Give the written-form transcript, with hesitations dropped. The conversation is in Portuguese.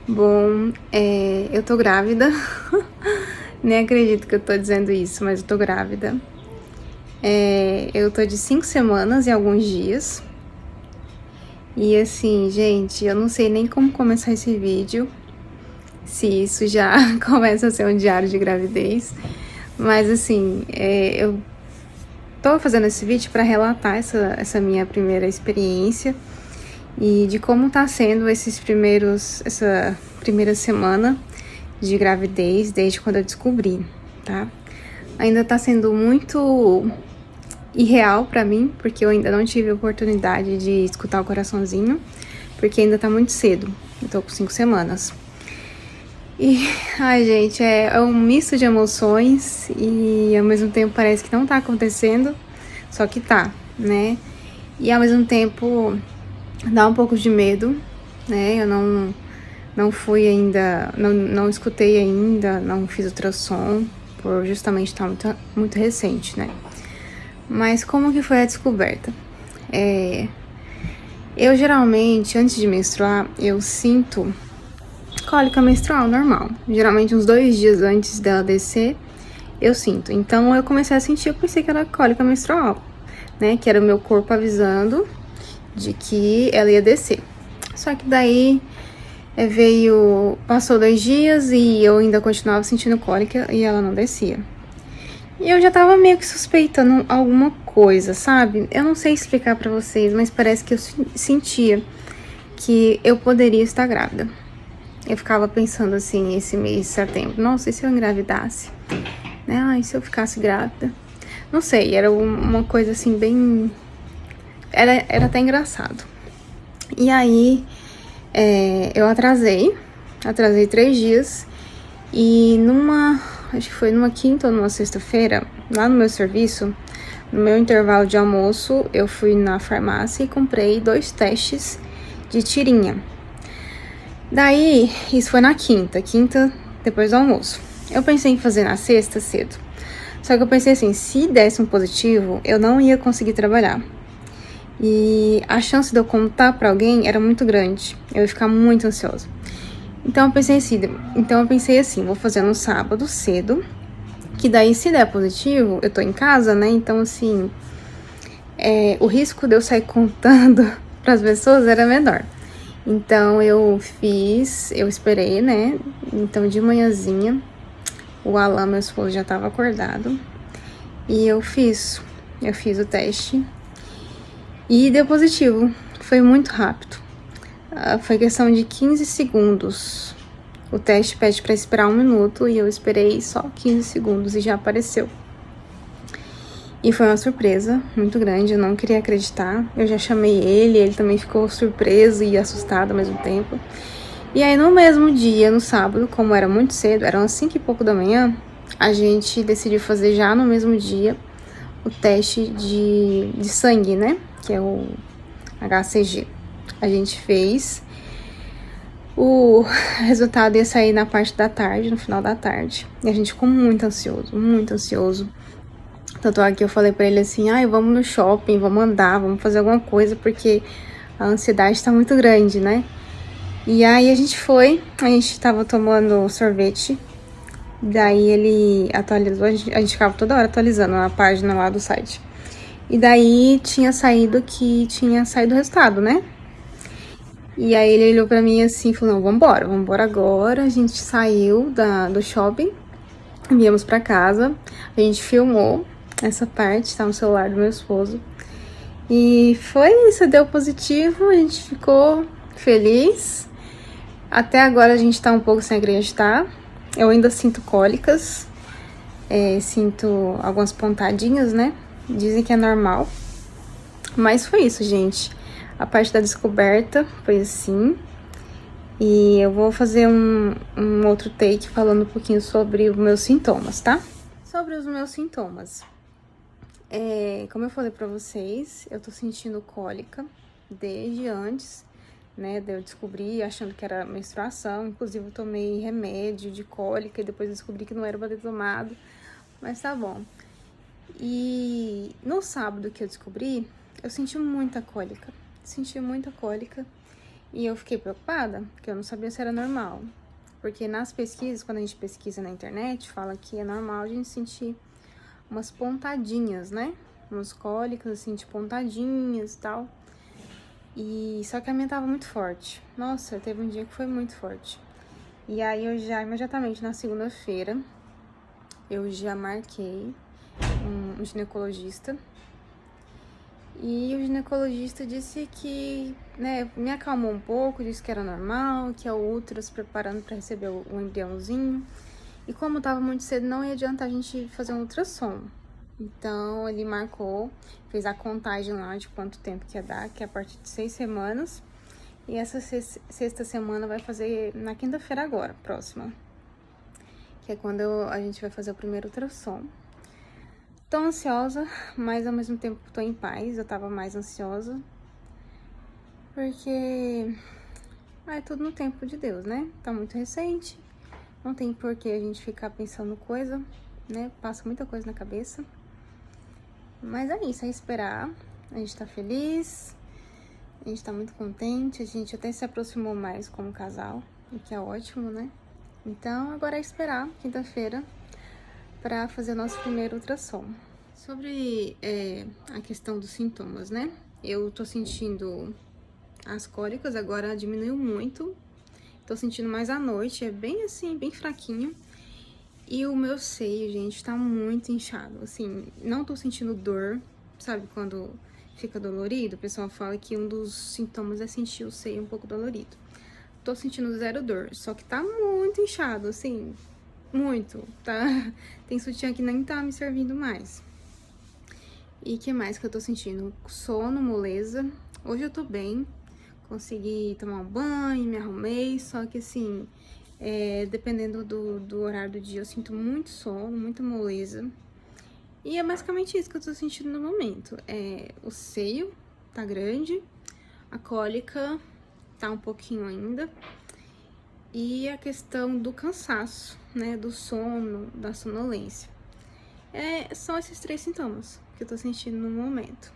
Bom, eu tô grávida. Nem acredito que eu tô dizendo isso, mas eu tô grávida. Eu tô de 5 semanas e alguns dias. E assim, gente, eu não sei nem como começar esse vídeo. Se isso já começa a ser um diário de gravidez. Mas assim, eu tô fazendo esse vídeo pra relatar essa minha primeira experiência. E de como tá sendo essa primeira semana de gravidez desde quando eu descobri, tá? Ainda tá sendo muito irreal pra mim, porque eu ainda não tive a oportunidade de escutar o coraçãozinho, porque ainda tá muito cedo. Eu tô com 5 semanas. E, ai, gente, é um misto de emoções e ao mesmo tempo parece que não tá acontecendo, só que tá, né? E ao mesmo tempo dá um pouco de medo, né? Eu não fui ainda, não escutei ainda, não fiz ultrassom, por justamente estar muito recente, né? Mas como que foi a descoberta? Eu geralmente, antes de menstruar, eu sinto cólica menstrual normal. Geralmente uns 2 dias antes dela descer, eu sinto. Então eu comecei a sentir, eu pensei que era cólica menstrual, né? Que era o meu corpo avisando de que ela ia descer. Só que daí passou 2 dias e eu ainda continuava sentindo cólica e ela não descia. E eu já tava meio que suspeitando alguma coisa, sabe? Eu não sei explicar pra vocês, mas parece que eu sentia que eu poderia estar grávida. Eu ficava pensando assim, esse mês de setembro, nossa, e se eu engravidasse? Né? Ai, se eu ficasse grávida? Não sei, era uma coisa assim bem... Era até engraçado. E aí, eu atrasei 3 dias e acho que foi numa quinta ou numa sexta-feira, lá no meu serviço, no meu intervalo de almoço, eu fui na farmácia e comprei 2 testes de tirinha. Daí, isso foi na quinta depois do almoço. Eu pensei em fazer na sexta cedo. Só que eu pensei assim, se desse um positivo, eu não ia conseguir trabalhar. E a chance de eu contar pra alguém era muito grande. Eu ia ficar muito ansiosa. Então eu pensei assim, vou fazer no sábado cedo, que daí se der positivo, eu tô em casa, né? Então assim, o risco de eu sair contando pras pessoas era menor. Então eu esperei, né? Então de manhãzinha, o Alan, meu esposo, já tava acordado. E eu fiz o teste e deu positivo. Foi muito rápido. Foi questão de 15 segundos. O teste pede para esperar 1 minuto e eu esperei só 15 segundos e já apareceu. E foi uma surpresa muito grande, eu não queria acreditar. Eu já chamei ele também ficou surpreso e assustado ao mesmo tempo. E aí no mesmo dia, no sábado, como era muito cedo, eram as 5 e pouco da manhã, a gente decidiu fazer já no mesmo dia o teste de sangue, né? Que é o HCG. A gente fez. O resultado ia sair na parte da tarde, no final da tarde. E a gente ficou muito ansioso, muito ansioso. Tanto é que eu falei pra ele assim, vamos no shopping, vamos andar, vamos fazer alguma coisa, porque a ansiedade tá muito grande, né? E aí a gente tava tomando sorvete, daí ele atualizou, a gente ficava toda hora atualizando a página lá do site. E daí tinha saído o resultado, né? E aí ele olhou pra mim assim e falou, não, vambora agora. A gente saiu do shopping, viemos pra casa, a gente filmou essa parte, tá no celular do meu esposo. E foi isso, deu positivo, a gente ficou feliz. Até agora a gente tá um pouco sem acreditar. Eu ainda sinto cólicas, sinto algumas pontadinhas, né? Dizem que é normal. Mas foi isso, gente. A parte da descoberta foi assim. E eu vou fazer um outro take falando um pouquinho sobre os meus sintomas, tá? Sobre os meus sintomas. Como eu falei pra vocês, eu tô sentindo cólica desde antes, né? De eu descobrir, achando que era menstruação. Inclusive, eu tomei remédio de cólica e depois eu descobri que não era pra ter tomado. Mas tá bom. E no sábado que eu descobri, eu senti muita cólica. Senti muita cólica. E eu fiquei preocupada, porque eu não sabia se era normal. Porque nas pesquisas, quando a gente pesquisa na internet, fala que é normal a gente sentir umas pontadinhas, né? Umas cólicas, assim, de pontadinhas e tal. E só que a minha tava muito forte. Nossa, teve um dia que foi muito forte. E aí eu já, imediatamente na segunda-feira, eu já marquei um ginecologista. E o ginecologista disse que, né, me acalmou um pouco, disse que era normal, que é o útero se preparando para receber o embriãozinho. E como tava muito cedo, não ia adiantar a gente fazer um ultrassom. Então ele marcou, fez a contagem lá de quanto tempo que ia dar, que é a partir de 6 semanas. E essa sexta semana vai fazer na quinta-feira agora, próxima. Que é quando a gente vai fazer o primeiro ultrassom. Tô ansiosa, mas ao mesmo tempo tô em paz. Eu tava mais ansiosa. Porque é tudo no tempo de Deus, né? Tá muito recente. Não tem por que a gente ficar pensando coisa, né? Passa muita coisa na cabeça. Mas é isso, é esperar. A gente tá feliz. A gente tá muito contente. A gente até se aproximou mais como casal, o que é ótimo, né? Então agora é esperar quinta-feira para fazer o nosso primeiro ultrassom. Sobre a questão dos sintomas, né? Eu tô sentindo as cólicas, agora diminuiu muito. Tô sentindo mais à noite, é bem assim, bem fraquinho. E o meu seio, gente, tá muito inchado. Assim, não tô sentindo dor, sabe? Quando fica dolorido, o pessoal fala que um dos sintomas é sentir o seio um pouco dolorido. Tô sentindo zero dor, só que tá muito inchado, assim, muito, tá? Tem sutiã que nem tá me servindo mais. E que mais que eu tô sentindo? Sono, moleza. Hoje eu tô bem, consegui tomar um banho, me arrumei, só que assim, dependendo do horário do dia, eu sinto muito sono, muita moleza. E é basicamente isso que eu tô sentindo no momento. O seio tá grande, a cólica tá um pouquinho ainda. E a questão do cansaço, né, do sono, da sonolência. São esses 3 sintomas que eu tô sentindo no momento.